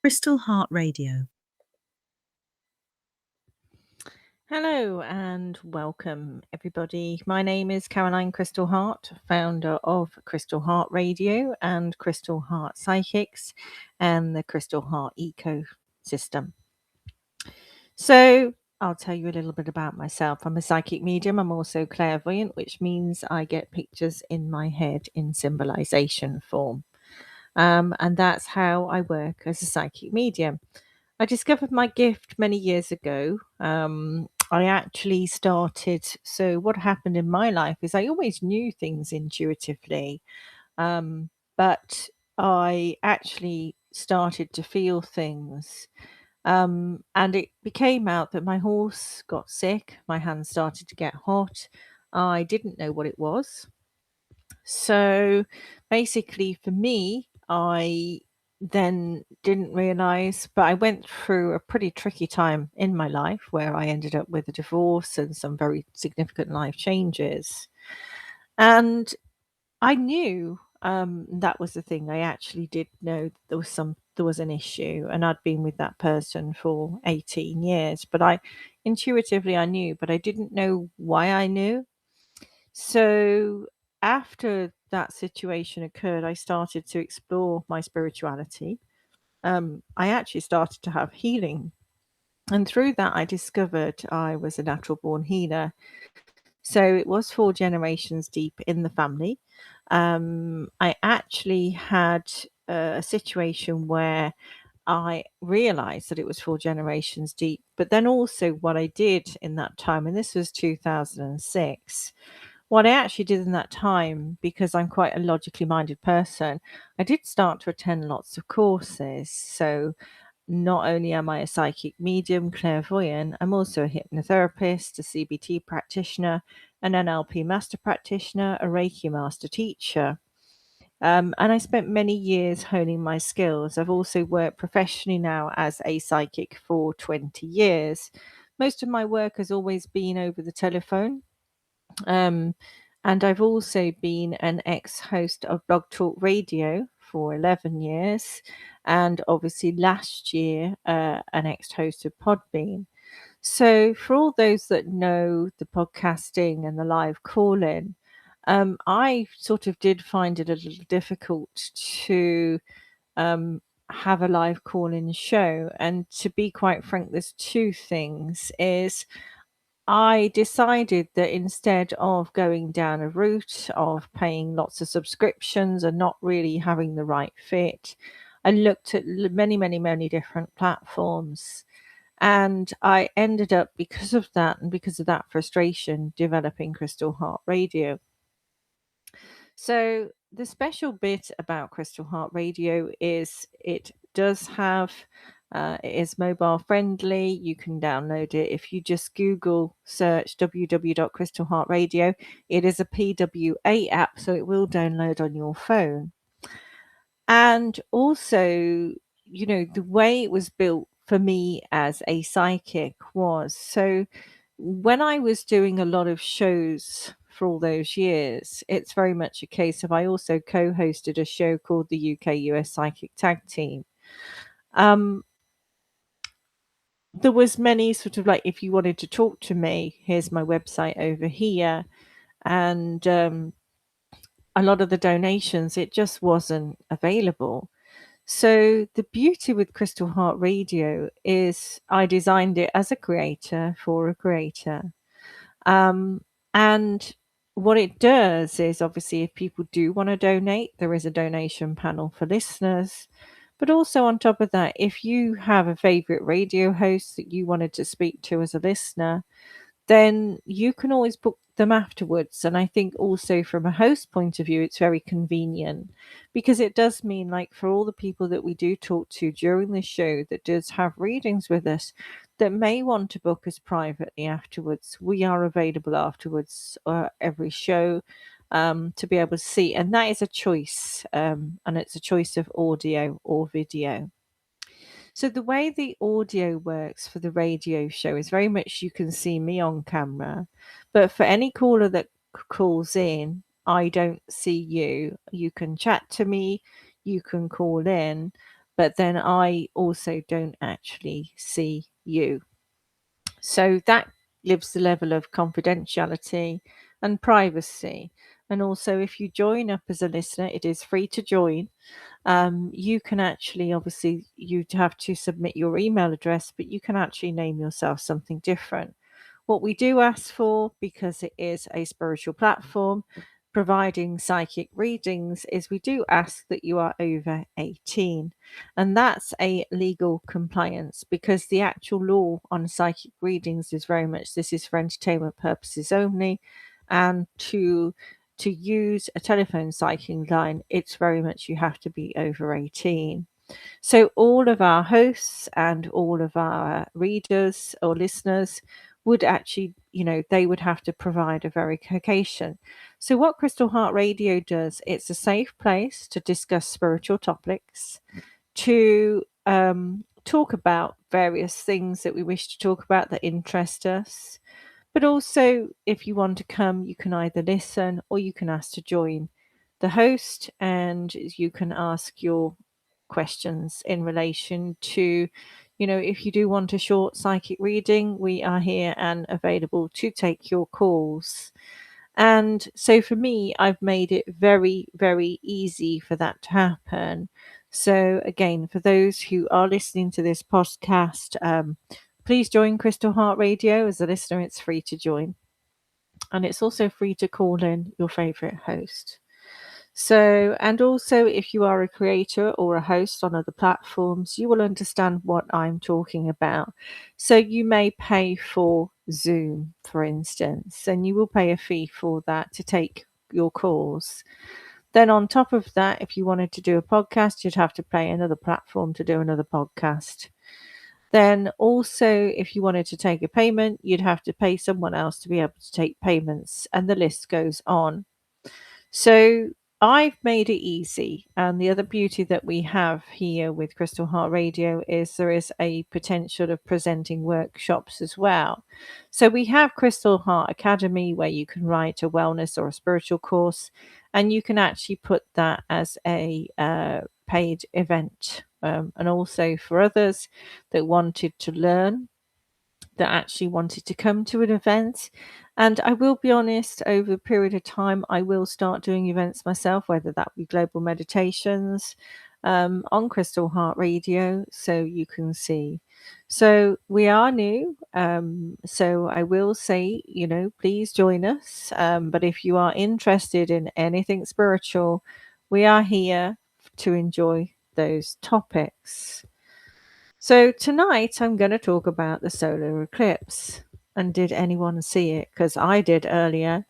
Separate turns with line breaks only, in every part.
Crystal Heart Radio.
Hello and welcome, everybody. My name is Caroline Crystal Heart, founder of Crystal Heart Radio and Crystal Heart Psychics and the Crystal Heart ecosystem. So, I'll tell you a little bit about myself. I'm a psychic medium. I'm also clairvoyant, which means I get pictures in my head in symbolization form. And that's how I work as a psychic medium. I discovered my gift many years ago. I actually started. So, what happened in my life is I always knew things intuitively, but I actually started to feel things. And it became out that my horse got sick, my hands started to get hot. I didn't know what it was. So basically, for me, I then didn't realize, but I went through a pretty tricky time in my life where I ended up with a divorce and some very significant life changes. And I knew that was the thing. I actually did know that there was an issue, and I'd been with that person for 18 years. But I intuitively I knew, but I didn't know why I knew. So after that situation occurred, I started to explore my spirituality. I actually started to have healing. And through that, I discovered I was a natural born healer. So it was 4 generations deep in the family. I actually had a situation where I realized that it was 4 generations deep. But then also, what I did in that time, and this was 2006, what I actually did in that time, because I'm quite a logically minded person, I did start to attend lots of courses. So not only am I a psychic medium, clairvoyant, I'm also a hypnotherapist, a CBT practitioner, an NLP master practitioner, a Reiki master teacher. And I spent many years honing my skills. I've also worked professionally now as a psychic for 20 years. Most of my work has always been over the telephone. Um, and I've also been an ex host of Blog Talk Radio for 11 years. And obviously, last year, an ex host of Podbean. So, for all those that know the podcasting and the live call in, I sort of did find it a little difficult to um, have a live call in show. And to be quite frank, there's two things is I decided that instead of going down a route of paying lots of subscriptions and not really having the right fit, I looked at many, many, many different platforms. And I ended up, because of that and because of that frustration, developing Crystal Heart Radio. So, the special bit about Crystal Heart Radio is it does have, it is mobile friendly. You can download it if you just Google search www.crystalheartradio. It is a PWA app, so it will download on your phone. And also, the way it was built for me as a psychic was so when I was doing a lot of shows for all those years, it's very much a case of I also co-hosted a show called the UK US Psychic Tag Team. Um, there was many sort of like, if you wanted to talk to me, here's my website over here, and a lot of the donations, it just wasn't available. So the beauty with Crystal Heart Radio is I designed it as a creator for a creator. Um, and what it does is obviously if people do want to donate, there is a donation panel for listeners. But also on top of that, if you have a favorite radio host that you wanted to speak to as a listener, then you can always book them afterwards. And I think also from a host point of view, it's very convenient because it does mean, like, for all the people that we do talk to during the show that does have readings with us that may want to book us privately afterwards, we are available afterwards every show to be able to see. And that is a choice, and it's a choice of audio or video. So the way the audio works for the radio show is very much you can see me on camera, but for any caller that calls in, I don't see you. You can chat to me, you can call in, but then I also don't actually see you. So that gives the level of confidentiality and privacy. And also, if you join up as a listener, it is free to join. You can actually, obviously, you'd have to submit your email address, but you can actually name yourself something different. What we do ask for, because it is a spiritual platform providing psychic readings, is we do ask that you are over 18. And that's a legal compliance, because the actual law on psychic readings is very much this is for entertainment purposes only. And to use a telephone psychic line, it's very much you have to be over 18. So all of our hosts and all of our readers or listeners would actually, they would have to provide a verification. So what Crystal Heart Radio does, it's a safe place to discuss spiritual topics, to talk about various things that we wish to talk about that interest us. But also, if you want to come, you can either listen or you can ask to join the host, and you can ask your questions in relation to, if you do want a short psychic reading, we are here and available to take your calls. And so for me, I've made it very, very easy for that to happen. So again, for those who are listening to this podcast, please join Crystal Heart Radio. As a listener, it's free to join. And it's also free to call in your favorite host. So, and also if you are a creator or a host on other platforms, you will understand what I'm talking about. So you may pay for Zoom, for instance, and you will pay a fee for that to take your calls. Then on top of that, if you wanted to do a podcast, you'd have to pay another platform to do another podcast. Then also, if you wanted to take a payment, you'd have to pay someone else to be able to take payments, and the list goes on. So I've made it easy. And the other beauty that we have here with Crystal Heart Radio is there is a potential of presenting workshops as well. So we have Crystal Heart Academy, where you can write a wellness or a spiritual course, and you can actually put that as a paid event. And also for others that wanted to learn, that actually wanted to come to an event. And I will be honest, over a period of time, I will start doing events myself, whether that be global meditations on Crystal Heart Radio, so you can see. So we are new. So I will say, please join us. But if you are interested in anything spiritual, we are here to enjoy those topics. So tonight I'm going to talk about the solar eclipse. And did anyone see it? Because I did earlier.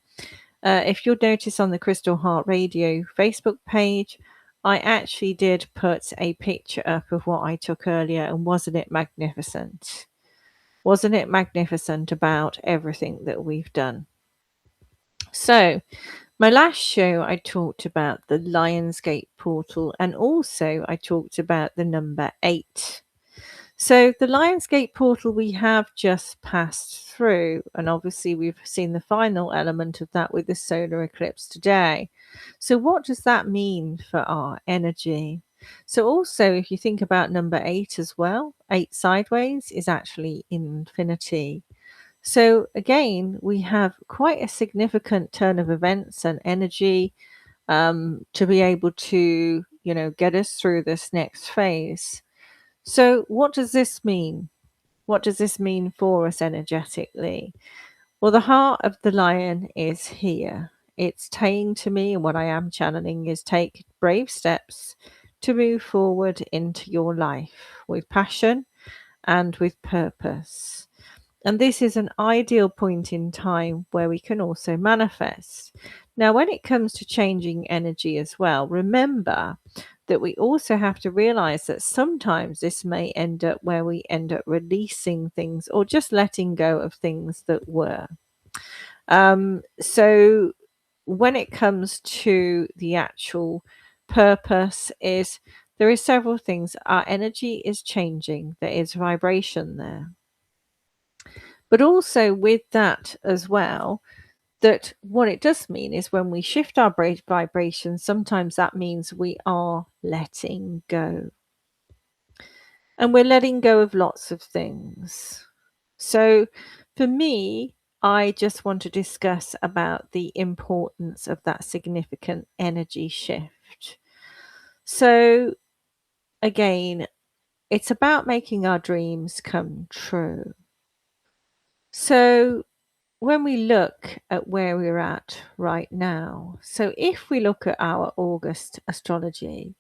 If you'll notice on the Crystal Heart Radio Facebook page, I actually did put a picture up of what I took earlier, and wasn't it magnificent? Wasn't it magnificent about everything that we've done? So, my last show, I talked about the Lionsgate portal, and also I talked about the number 8. So the Lionsgate portal we have just passed through, and obviously we've seen the final element of that with the solar eclipse today. So what does that mean for our energy? So also, if you think about number 8 as well, 8 sideways is actually infinity. So again, we have quite a significant turn of events and energy to be able to, get us through this next phase. So, what does this mean? What does this mean for us energetically? Well, the heart of the lion is here. It's saying to me, and what I am channeling is take brave steps to move forward into your life with passion and with purpose. And this is an ideal point in time where we can also manifest. Now, when it comes to changing energy as well, remember that we also have to realize that sometimes this may end up where we end up releasing things or just letting go of things that were. So when it comes to the actual purpose, is there is several things. Our energy is changing. There is vibration there. But also with that as well, that what it does mean is when we shift our vibration, sometimes that means we are letting go. and we're letting go of lots of things. So for me, I just want to discuss about the importance of that significant energy shift. So again, it's about making our dreams come true. So when we look at where we're at right now, so if we look at our August astrology,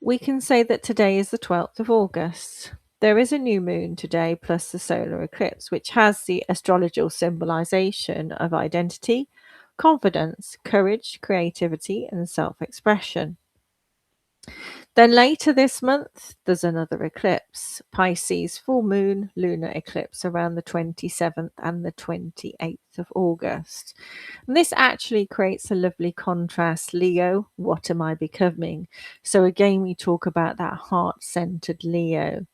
we can say that today is the 12th of August. There is a new moon today plus the solar eclipse, which has the astrological symbolization of identity, confidence, courage, creativity, and self expression. Then later this month, there's another eclipse, Pisces full moon lunar eclipse around the 27th and the 28th of August. And this actually creates a lovely contrast. Leo, what am I becoming? So again, we talk about that heart-centered Leo.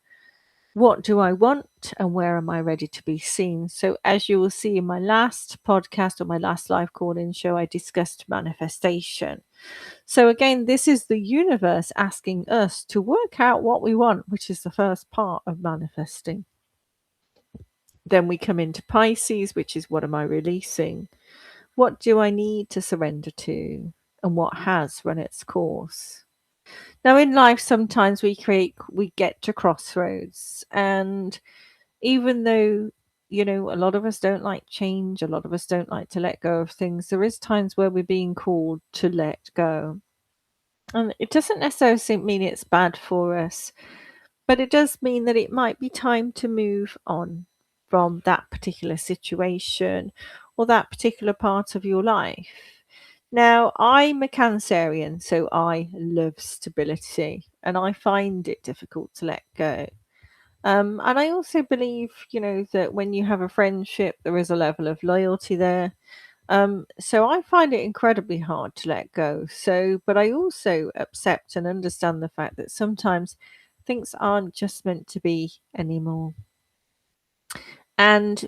What do I want and where am I ready to be seen? So, as you will see in my last podcast or my last live call in show, I discussed manifestation. So, again, this is the universe asking us to work out what we want, which is the first part of manifesting. Then we come into Pisces, which is what am I releasing? What do I need to surrender to? And what has run its course? Now, in life, sometimes we get to crossroads, and even though a lot of us don't like change, a lot of us don't like to let go of things, there is times where we're being called to let go. And it doesn't necessarily mean it's bad for us, but it does mean that it might be time to move on from that particular situation or that particular part of your life. Now, I'm a Cancerian, so I love stability and I find it difficult to let go. And I also believe, that when you have a friendship, there is a level of loyalty there. So I find it incredibly hard to let go. So, but I also accept and understand the fact that sometimes things aren't just meant to be anymore. And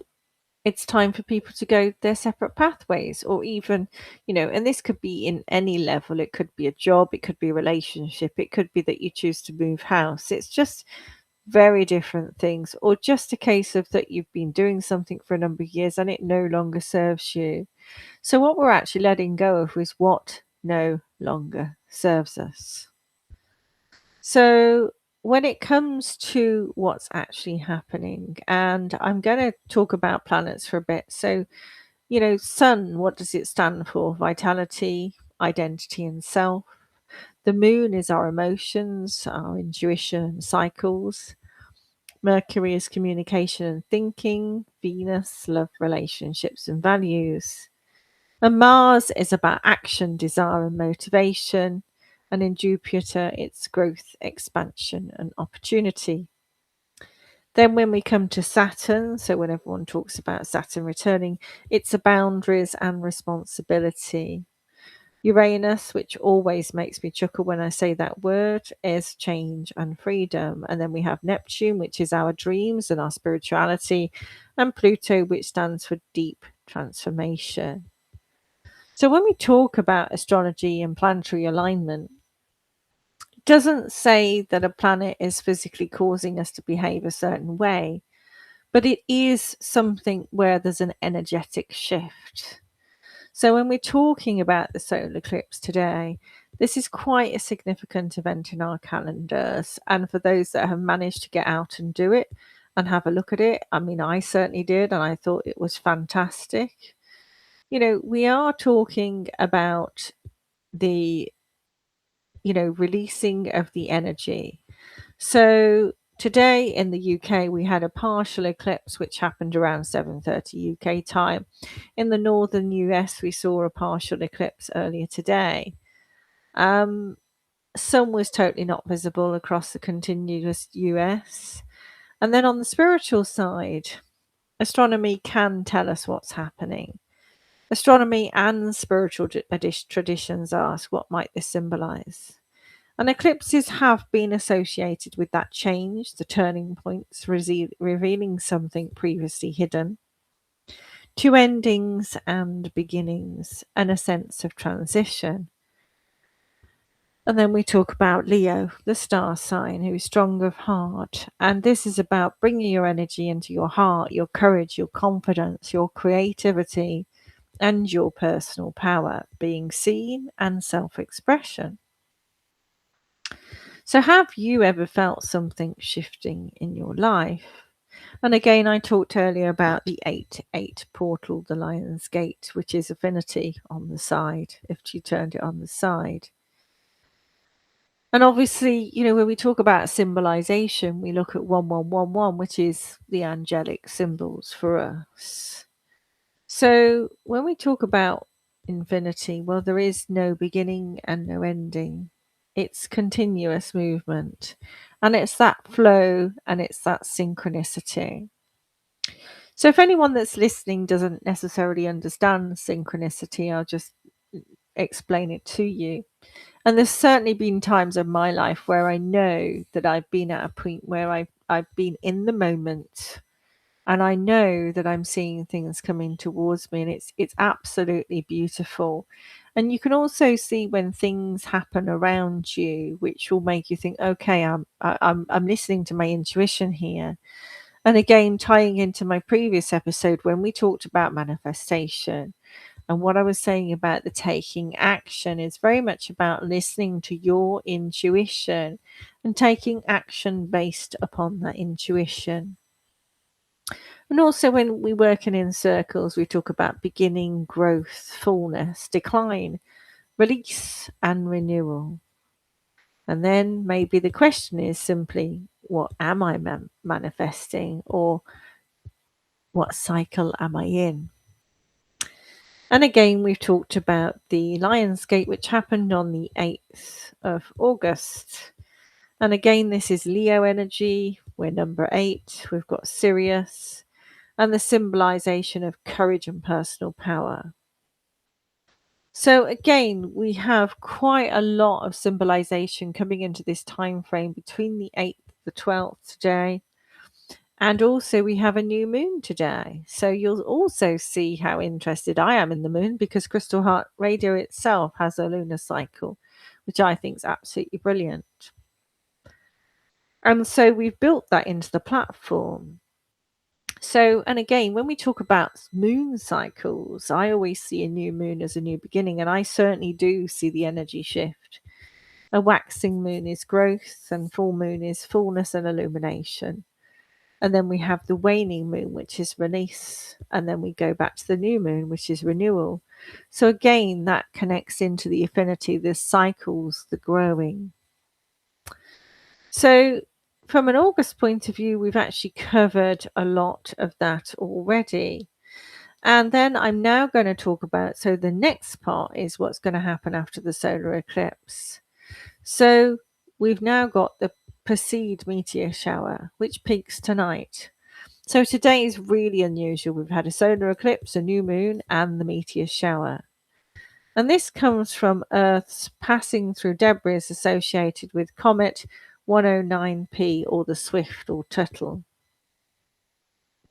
it's time for people to go their separate pathways, or even, and this could be in any level. It could be a job, it could be a relationship, it could be that you choose to move house. It's just very different things, or just a case of that you've been doing something for a number of years and it no longer serves you. So, what we're actually letting go of is what no longer serves us. So, when it comes to what's actually happening, and I'm going to talk about planets for a bit. So, Sun, what does it stand for? Vitality, identity, and self. The moon is our emotions, our intuition, cycles. Mercury is communication and thinking. Venus, love, relationships, and values. And Mars is about action, desire, and motivation. And in Jupiter, it's growth, expansion, and opportunity. Then, when we come to Saturn, so when everyone talks about Saturn returning, it's a boundaries and responsibility. Uranus, which always makes me chuckle when I say that word, is change and freedom. And then we have Neptune, which is our dreams and our spirituality, and Pluto, which stands for deep transformation. So when we talk about astrology and planetary alignment, it doesn't say that a planet is physically causing us to behave a certain way, but it is something where there's an energetic shift. So when we're talking about the solar eclipse today, this is quite a significant event in our calendars. And for those that have managed to get out and do it and have a look at it, I mean, I certainly did, and I thought it was fantastic. We are talking about the, releasing of the energy. So today in the UK, we had a partial eclipse, which happened around 7:30 UK time. In the northern US, we saw a partial eclipse earlier today. Sun was totally not visible across the continuous US. And then on the spiritual side, astronomy can tell us what's happening. Astronomy and spiritual traditions ask, what might this symbolize? And eclipses have been associated with that change, the turning points, revealing something previously hidden, two endings and beginnings, and a sense of transition. And then we talk about Leo, the star sign, who is strong of heart. And this is about bringing your energy into your heart, your courage, your confidence, your creativity, and your personal power, being seen and self expression. So, have you ever felt something shifting in your life? And again, I talked earlier about the 8-8 portal, the Lion's Gate, which is affinity on the side, if you turned it on the side. And obviously, when we talk about symbolization, we look at 1111, which is the angelic symbols for us. So when we talk about infinity, well, there is no beginning and no ending. It's continuous movement, and it's that flow and it's that synchronicity. So if anyone that's listening doesn't necessarily understand synchronicity, I'll just explain it to you. And there's certainly been times in my life where I know that I've been at a point where I've been in the moment, and I know that I'm seeing things coming towards me, and it's absolutely beautiful. And you can also see when things happen around you, which will make you think, okay, I'm listening to my intuition here. And again, tying into my previous episode when we talked about manifestation, and what I was saying about the taking action is very much about listening to your intuition and taking action based upon that intuition. And also, when we working in circles, we talk about beginning, growth, fullness, decline, release, and renewal. And then maybe the question is simply, what am I manifesting, or what cycle am I in? And again, we've talked about the Lionsgate, which happened on the 8th of August. And again, this is Leo energy. We're number 8. We've got Sirius and the symbolization of courage and personal power. So again, we have quite a lot of symbolization coming into this time frame between the 8th and the 12th today. And also, we have a new moon today. So you'll also see how interested I am in the moon, because Crystal Heart Radio itself has a lunar cycle, which I think is absolutely brilliant. And so we've built that into the platform. So, and again, when we talk about moon cycles, I always see a new moon as a new beginning, and I certainly do see the energy shift. A waxing moon is growth, and full moon is fullness and illumination. And then we have the waning moon, which is release. And then we go back to the new moon, which is renewal. So again, that connects into the affinity, the cycles, the growing. So from an August point of view, we've actually covered a lot of that already. And then I'm now going to talk about, so the next part is what's going to happen after the solar eclipse. So we've now got the Perseid meteor shower, which peaks tonight. So today is really unusual. We've had a solar eclipse, a new moon, and the meteor shower. And this comes from Earth's passing through debris associated with comet 109P, or the Swift or Tuttle.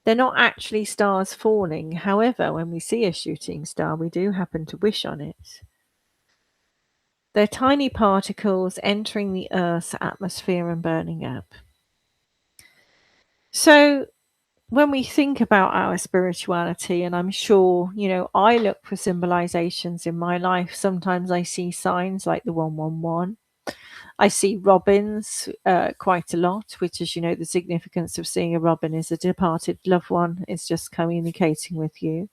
They're not actually stars falling. However, when we see a shooting star, we do happen to wish on it. They're tiny particles entering the Earth's atmosphere and burning up. So when we think about our spirituality, and I'm sure, I look for symbolizations in my life. Sometimes I see signs like the 111. I see robins quite a lot, which is, the significance of seeing a robin is a departed loved one is just communicating with you.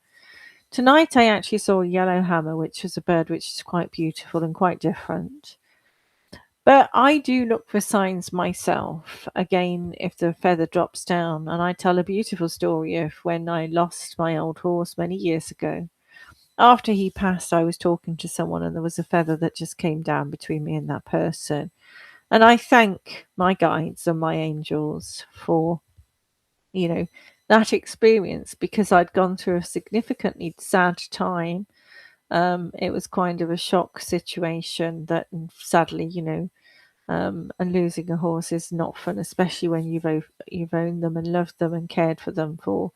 Tonight I actually saw a yellow hammer, which is a bird which is quite beautiful and quite different. But I do look for signs myself. Again, if the feather drops down, and I tell a beautiful story of when I lost my old horse many years ago. After he passed, I was talking to someone, and there was a feather that just came down between me and that person. And I thank my guides and my angels for, that experience, because I'd gone through a significantly sad time. It was kind of a shock situation that, sadly, and losing a horse is not fun, especially when you've owned them and loved them and cared for them for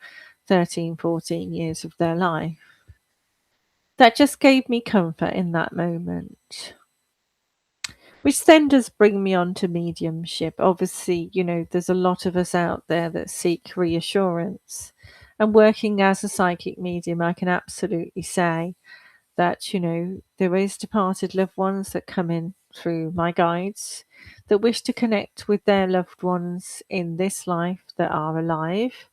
13, 14 years of their life. That just gave me comfort in that moment. Which then does bring me on to mediumship. Obviously, there's a lot of us out there that seek reassurance. And working as a psychic medium, I can absolutely say that, there is departed loved ones that come in through my guides that wish to connect with their loved ones in this life that are alive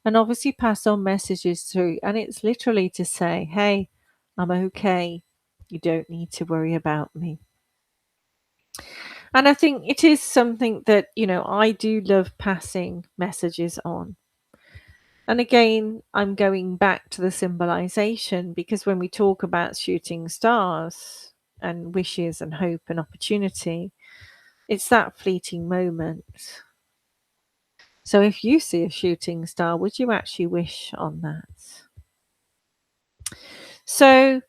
and obviously pass on messages through. And it's literally to say, hey, I'm okay. You don't need to worry about me. And I think it is something that, I do love passing messages on. And again, I'm going back to the symbolization because when we talk about shooting stars and wishes and hope and opportunity, it's that fleeting moment. So if you see a shooting star, would you actually wish on that? So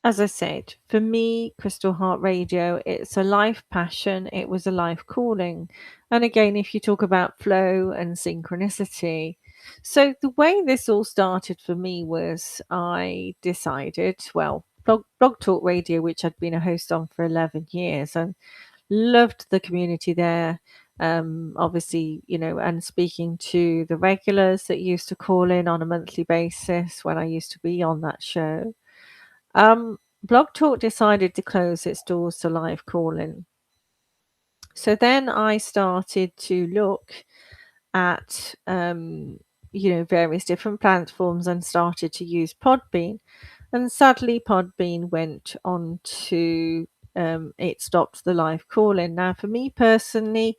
as I said, for me, Crystal Heart Radio, it's a life passion. It was a life calling. And again, if you talk about flow and synchronicity, so the way this all started for me was I decided, well, Blog Talk Radio, which I'd been a host on for 11 years and loved the community there. Obviously, and speaking to the regulars that used to call in on a monthly basis when I used to be on that show. Blog Talk decided to close its doors to live calling. So then I started to look at, various different platforms and started to use Podbean. And sadly, Podbean went on to, it stopped the live calling. Now, for me personally,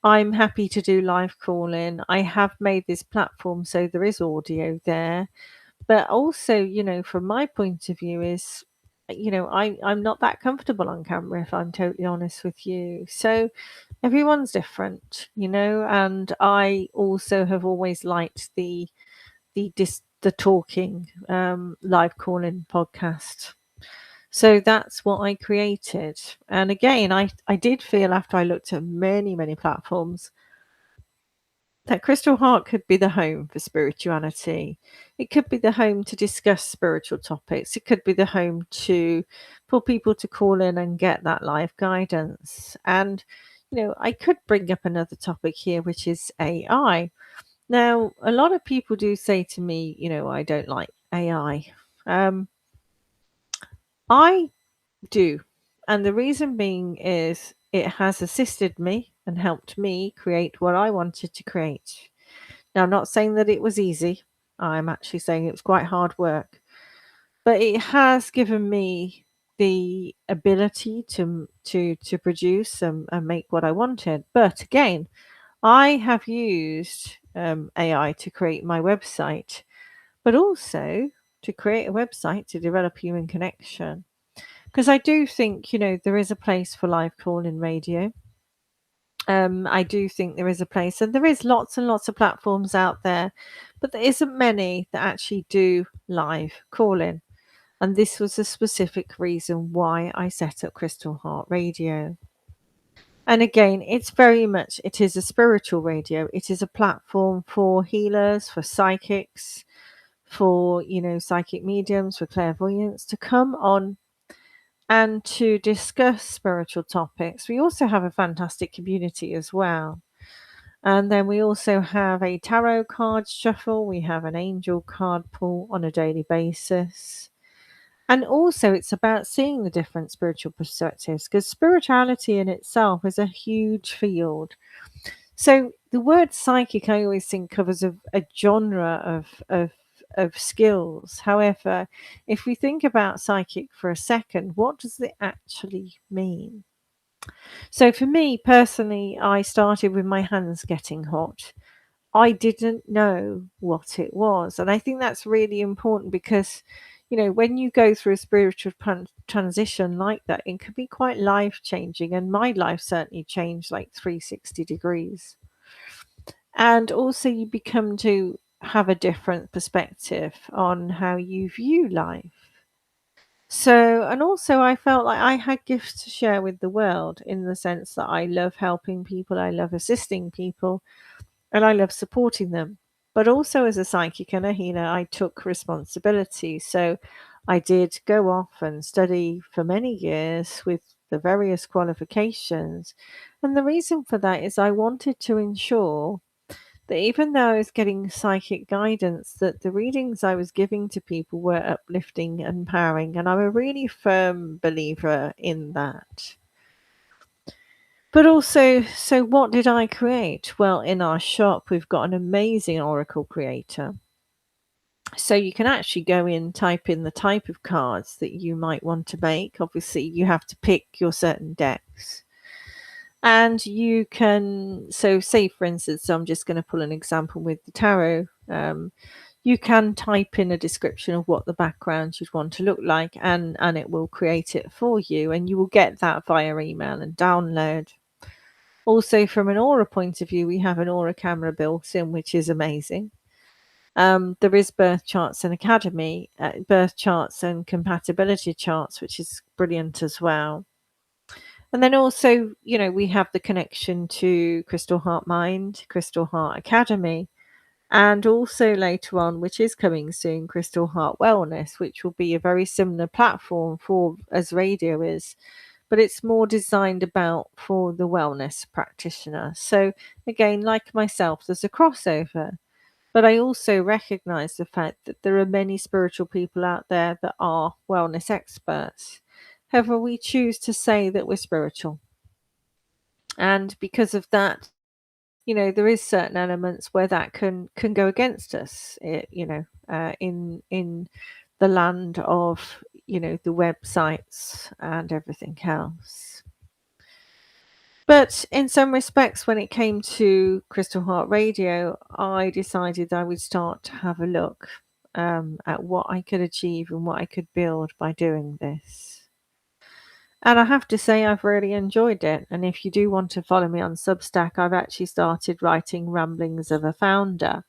I'm happy to do live calling. I have made this platform so there is audio there. But also, from my point of view is, I'm not that comfortable on camera, if I'm totally honest with you. So everyone's different, and I also have always liked the talking live calling podcast. So that's what I created. And again, I did feel after I looked at many, many platforms that Crystal Heart could be the home for spirituality. It could be the home to discuss spiritual topics. It could be the home for people to call in and get that life guidance. And, I could bring up another topic here, which is AI. Now, a lot of people do say to me, I don't like AI. I do. And the reason being is it has assisted me and helped me create what I wanted to create. Now, I'm not saying that it was easy. I'm actually saying it was quite hard work. But it has given me the ability to produce and make what I wanted. But again, I have used AI to create my website, but also to create a website to develop human connection. Because I do think, there is a place for live call in radio. I do think there is a place, and there is lots and lots of platforms out there, but there isn't many that actually do live calling. And this was a specific reason why I set up Crystal Heart Radio. And again, it is a spiritual radio. It is a platform for healers, for psychics, for, psychic mediums, for clairvoyants to come on and to discuss spiritual topics. We also have a fantastic community as well. And then we also have a tarot card shuffle. We have an angel card pull on a daily basis. And also, it's about seeing the different spiritual perspectives because spirituality in itself is a huge field. So, the word psychic, I always think, covers a genre of skills. However, if we think about psychic for a second, what does it actually mean? So, for me personally, I started with my hands getting hot. I didn't know what it was. And I think that's really important because, when you go through a spiritual transition like that, it can be quite life changing. And my life certainly changed like 360 degrees. And also, you become to have a different perspective on how you view life. So, and also, I felt like I had gifts to share with the world in the sense that I love helping people, I love assisting people, and I love supporting them. But also, as a psychic and a healer, I took responsibility. So, I did go off and study for many years with the various qualifications. And the reason for that is I wanted to ensure that even though I was getting psychic guidance, that the readings I was giving to people were uplifting and empowering. And I'm a really firm believer in that. But also, so what did I create? Well, in our shop, we've got an amazing Oracle creator. So you can actually go in, type in the type of cards that you might want to make. Obviously, you have to pick your certain decks. And you can, so say for instance, I'm just going to pull an example with the tarot. You can type in a description of what the background you'd want to look like, and it will create it for you, and you will get that via email and download. Also, from an aura point of view, we have an aura camera built in, which is amazing. There is birth charts and academy, birth charts and compatibility charts, which is brilliant as well. And then also, we have the connection to Crystal Heart Mind, Crystal Heart Academy, and also later on, which is coming soon, Crystal Heart Wellness, which will be a very similar platform for as radio is, but it's more designed about for the wellness practitioner. So again, like myself, there's a crossover. But I also recognize the fact that there are many spiritual people out there that are wellness experts. However, we choose to say that we're spiritual. And because of that, there is certain elements where that can go against us, in the land of, the websites and everything else. But in some respects, when it came to Crystal Heart Radio, I decided I would start to have a look at what I could achieve and what I could build by doing this. And I have to say, I've really enjoyed it. And if you do want to follow me on Substack, I've actually started writing Ramblings of a Founder,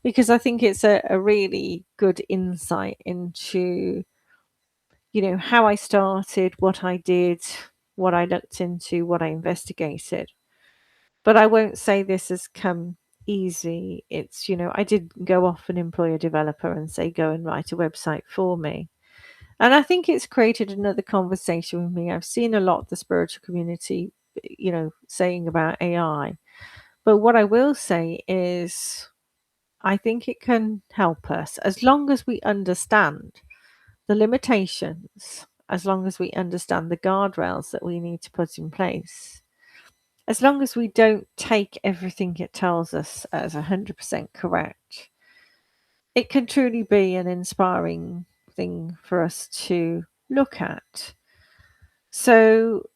because I think it's a really good insight into, how I started, what I did, what I looked into, what I investigated. But I won't say this has come easy. It's, I did go off and employ a developer and say, go and write a website for me. And I think it's created another conversation with me. I've seen a lot of the spiritual community, saying about AI. But what I will say is, I think it can help us as long as we understand the limitations, as long as we understand the guardrails that we need to put in place. As long as we don't take everything it tells us as 100% correct, it can truly be an inspiring thing for us to look at. So,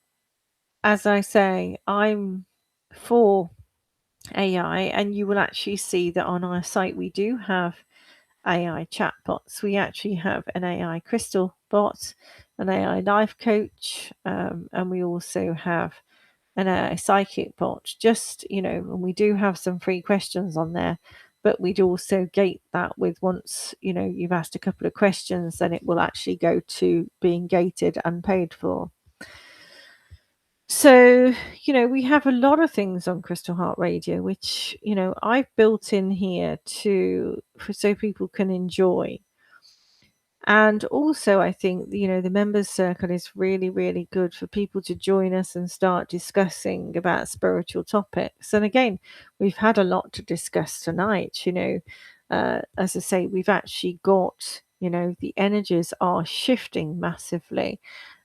as I say, I'm for AI, and you will actually see that on our site we do have AI chatbots. We actually have an AI crystal bot, an AI life coach, and we also have a psychic bot. Just, and we do have some free questions on there, but we'd also gate that with once, you've asked a couple of questions, then it will actually go to being gated and paid for. So, we have a lot of things on Crystal Heart Radio, which, I've built in here so people can enjoy. And also, I think, the members circle is really, really good for people to join us and start discussing about spiritual topics. And again, we've had a lot to discuss tonight. As I say, we've actually got, the energies are shifting massively,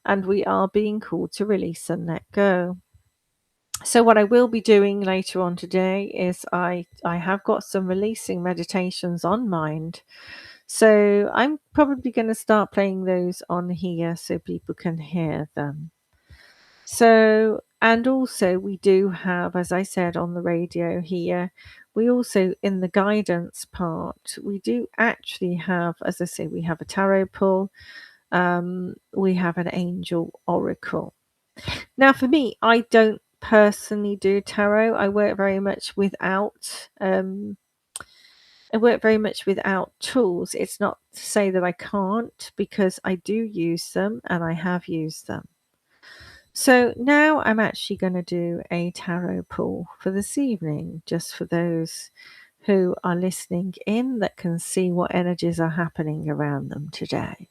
and we are being called to release and let go. So what I will be doing later on today is I have got some releasing meditations on mind. So I'm probably going to start playing those on here so people can hear them. So, and also we do have, as I said on the radio here, we also, in the guidance part, we do actually have, as I say, we have a tarot pull, we have an angel oracle. Now, for me, I don't personally do tarot. I work very much without tools. It's not to say that I can't, because I do use them and I have used them. So now I'm actually going to do a tarot pull for this evening, just for those who are listening in that can see what energies are happening around them today.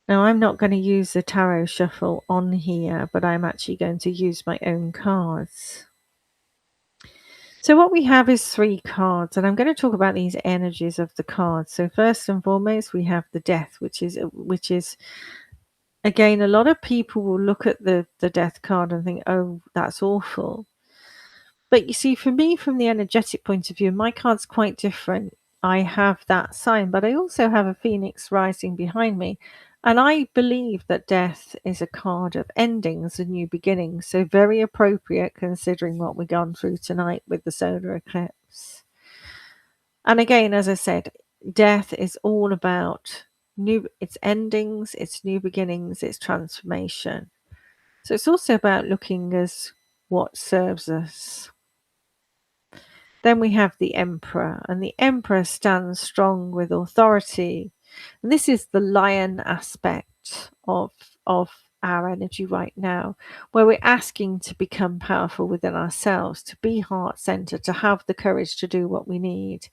Now, I'm not going to use the tarot shuffle on here, but I'm actually going to use my own cards. So what we have is 3 cards, and I'm going to talk about these energies of the cards. So first and foremost, we have the death, which is again, a lot of people will look at the death card and think, oh, that's awful. But you see, for me, from the energetic point of view, my card's quite different. I have that sign, but I also have a phoenix rising behind me. And I believe that death is a card of endings and new beginnings. So very appropriate considering what we've gone through tonight with the solar eclipse. And again, as I said, death is all about it's endings, it's new beginnings, it's transformation. So it's also about looking as what serves us. Then we have the Emperor, and the Emperor stands strong with authority. And this is the lion aspect of our energy right now, where we're asking to become powerful within ourselves, to be heart-centered, to have the courage to do what we need.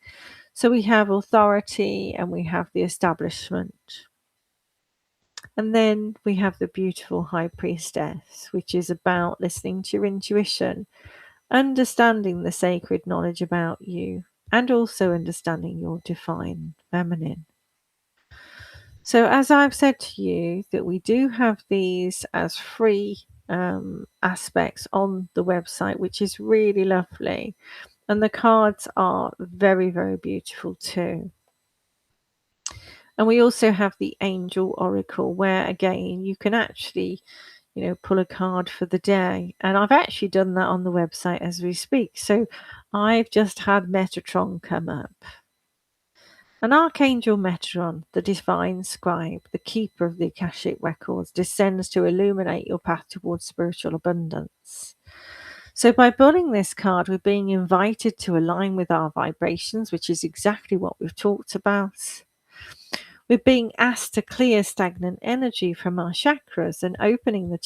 So we have authority and we have the establishment. And then we have the beautiful High Priestess, which is about listening to your intuition, understanding the sacred knowledge about you, and also understanding your divine feminine. So, as I've said to you, that we do have these as free aspects on the website, which is really lovely. And the cards are very, very beautiful too. And we also have the Angel Oracle, where again you can actually, pull a card for the day. And I've actually done that on the website as we speak. So I've just had Metatron come up. An Archangel Metatron, the divine scribe, the keeper of the Akashic records, descends to illuminate your path towards spiritual abundance. So by pulling this card, we're being invited to align with our vibrations, which is exactly what we've talked about. We're being asked to clear stagnant energy from our chakras and opening the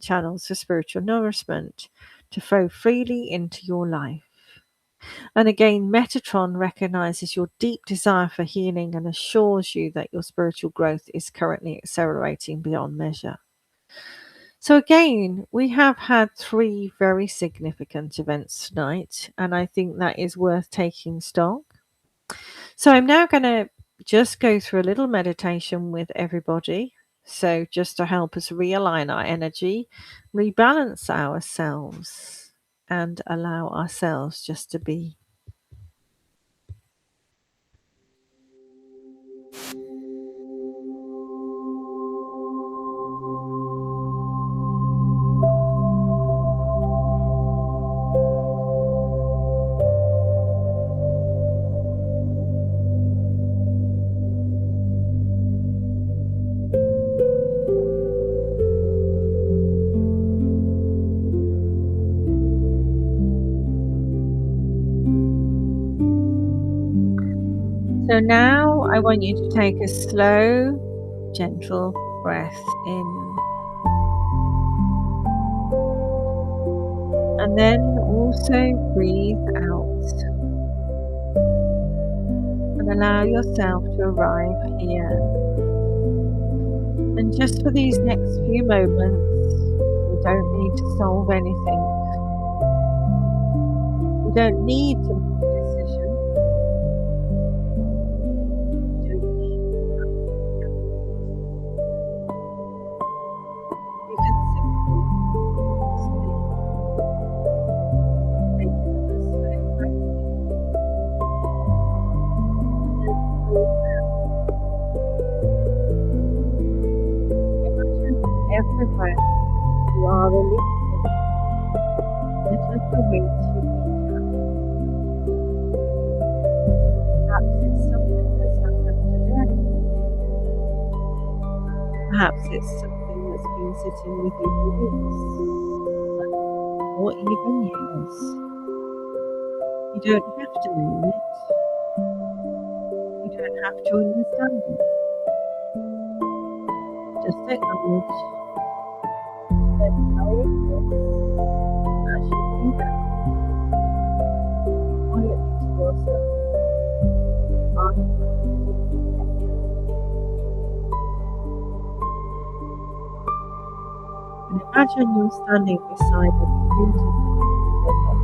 channels for spiritual nourishment to flow freely into your life. And again, Metatron recognizes your deep desire for healing and assures you that your spiritual growth is currently accelerating beyond measure. So again, we have had 3 very significant events tonight, and I think that is worth taking stock. So I'm now going to just go through a little meditation with everybody. So just to help us realign our energy, rebalance ourselves, and allow ourselves just to be. So now I want you to take a slow, gentle breath in. And then also breathe out. And allow yourself to arrive here. And just for these next few moments, you don't need to solve anything. You don't need to make a decision. You don't need to. You can simply take another slow breath in and then breathe out. Imagine every breath you are releasing little of the weight you may carry. Perhaps it's something that's happened today. Perhaps it's something that's been sitting with you for weeks, or even years. You don't have to name it. You don't have to understand it. Just acknowledge that knowing this as you think quietly to yourself, I am Imagine you're standing beside a beautiful river.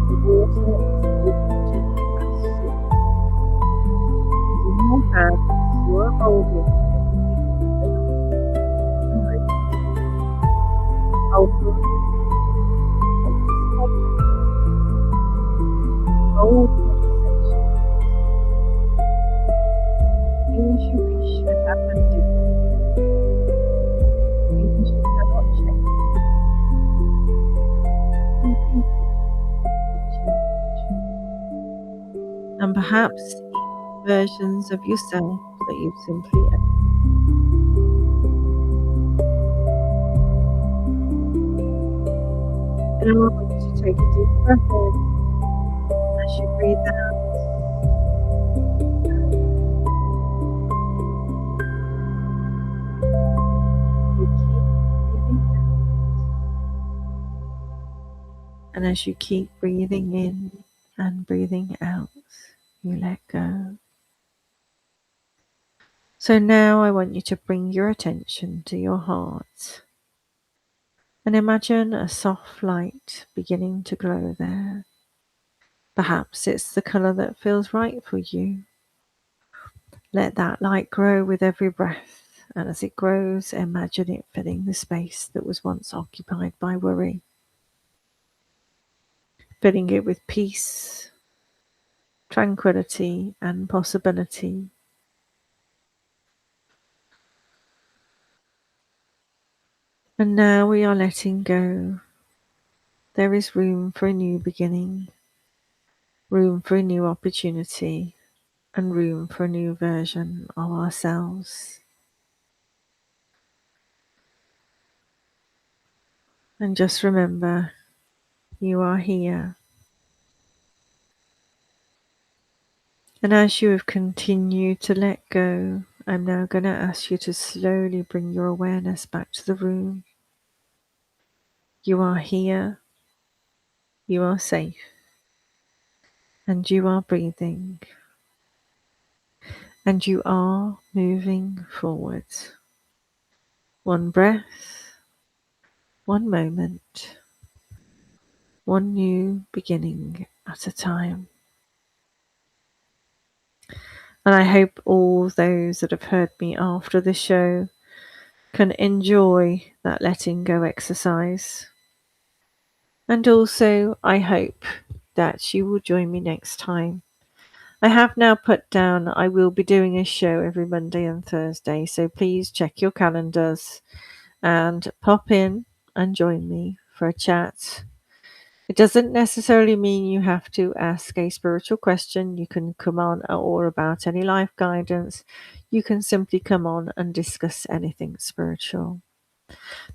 The water is moving gently past you, and in your hands you are holding a beautiful sign. Hold on and just hold it. Hold on section. Things you wish had happened differently. Things you cannot change. And people that change. And perhaps even versions of yourself that you've simply. And I want you to take a deep breath in as you breathe out. You keep breathing out. And as you keep breathing in and breathing out, you let go. So now I want you to bring your attention to your heart and imagine a soft light beginning to glow there. Perhaps it's the colour that feels right for you. Let that light grow with every breath, and as it grows, imagine it filling the space that was once occupied by worry, filling it with peace, tranquility, and possibility. And now we are letting go. There is room for a new beginning, room for a new opportunity, and room for a new version of ourselves. And just remember, you are here. And as you have continued to let go, I'm now going to ask you to slowly bring your awareness back to the room. You are here, you are safe, and you are breathing, and you are moving forward. One breath, one moment, one new beginning at a time. And I hope all those that have heard me after the show can enjoy that letting go exercise. And also, I hope that you will join me next time. I have now put down I will be doing a show every Monday and Thursday, so please check your calendars and pop in and join me for a chat. It doesn't necessarily mean you have to ask a spiritual question. You can come on or about any life guidance. You can simply come on and discuss anything spiritual.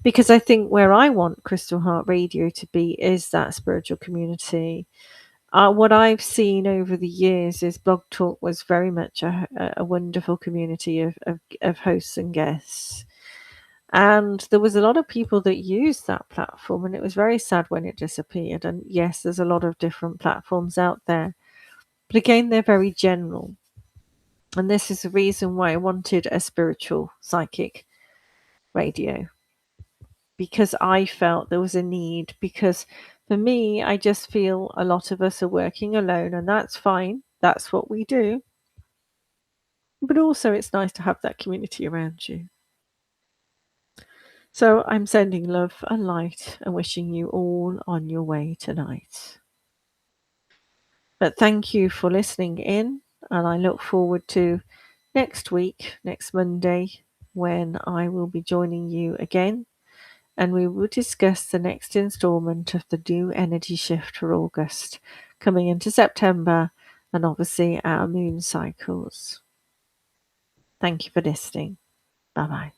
Because I think where I want Crystal Heart Radio to be is that spiritual community. What I've seen over the years is Blog Talk was very much a wonderful community of hosts and guests. And there was a lot of people that used that platform, and it was very sad when it disappeared. And yes, there's a lot of different platforms out there. But again, they're very general. And this is the reason why I wanted a spiritual psychic radio, because I felt there was a need. Because for me, I just feel a lot of us are working alone, and that's fine. That's what we do. But also, it's nice to have that community around you. So I'm sending love and light and wishing you all on your way tonight. But thank you for listening in, and I look forward to next week, next Monday, when I will be joining you again, and we will discuss the next installment of the new energy shift for August, coming into September, and obviously our moon cycles. Thank you for listening. Bye bye.